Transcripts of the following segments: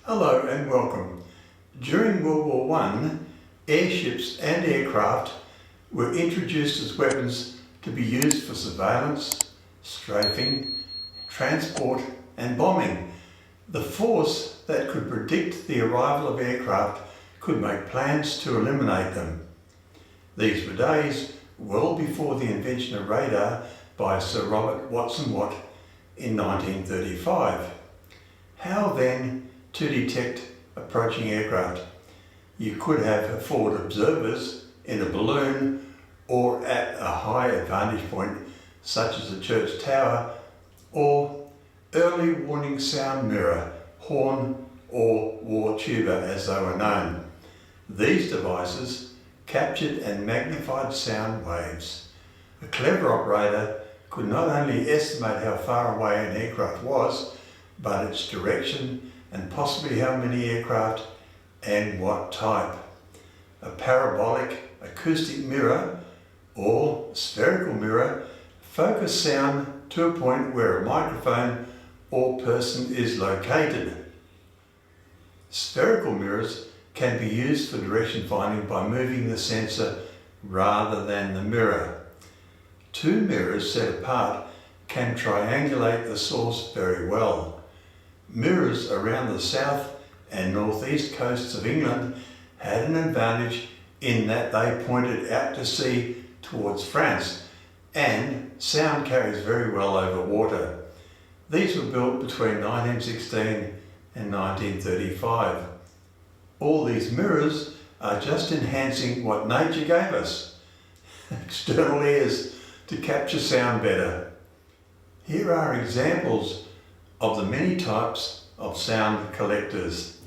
Hello and welcome. During World War I, airships and aircraft were introduced as weapons to be used for surveillance, strafing, transport and bombing. The force that could predict the arrival of aircraft could make plans to eliminate them. These were days well before the invention of radar by Sir Robert Watson-Watt in 1935. How then to detect approaching aircraft? You could have forward observers in a balloon or at a high advantage point such as a church tower, or early warning sound mirror, horn or war tuba as they were known. These devices captured and magnified sound waves. A clever operator could not only estimate how far away an aircraft was, but its direction and possibly how many aircraft and what type. A parabolic acoustic mirror or spherical mirror focus sound to a point where a microphone or person is located. Spherical mirrors can be used for direction finding by moving the sensor rather than the mirror. Two mirrors set apart can triangulate the source very well. Mirrors around the south and northeast coasts of England had an advantage in that they pointed out to sea towards France, and sound carries very well over water. These were built between 1916 and 1935. All these mirrors are just enhancing what nature gave us, external ears to capture sound better. Here are examples of the many types of sound collectors.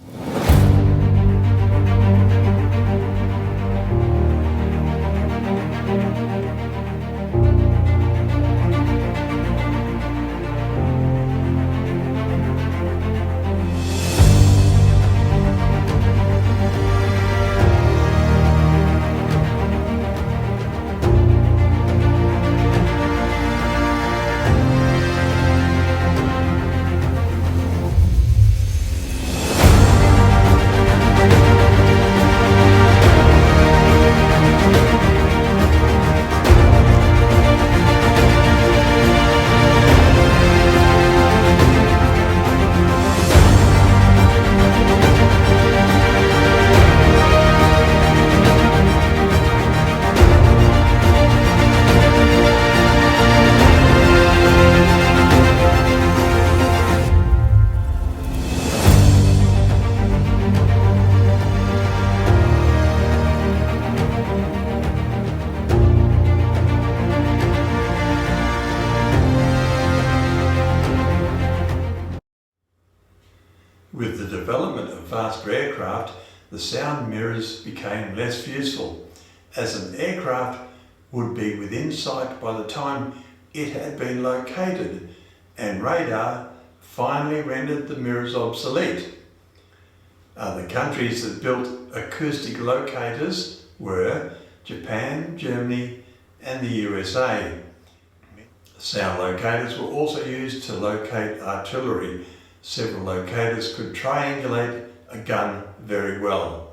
With the development of faster aircraft, the sound mirrors became less useful, as an aircraft would be within sight by the time it had been located, and radar finally rendered the mirrors obsolete. The countries that built acoustic locators were Japan, Germany and the USA. Sound locators were also used to locate artillery. Several locators could triangulate a gun very well.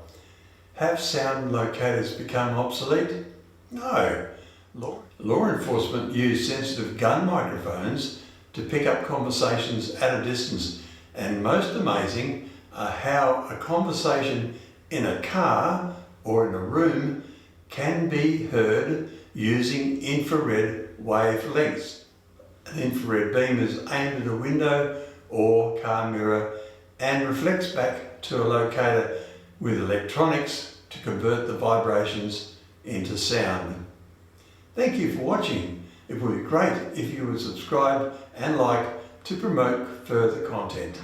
Have sound locators become obsolete? No. Law enforcement use sensitive gun microphones to pick up conversations at a distance, and most amazing are how a conversation in a car or in a room can be heard using infrared wavelengths. An infrared beam is aimed at a window or car mirror and reflects back to a locator with electronics to convert the vibrations into sound. Thank you for watching. It would be great if you would subscribe and like to promote further content.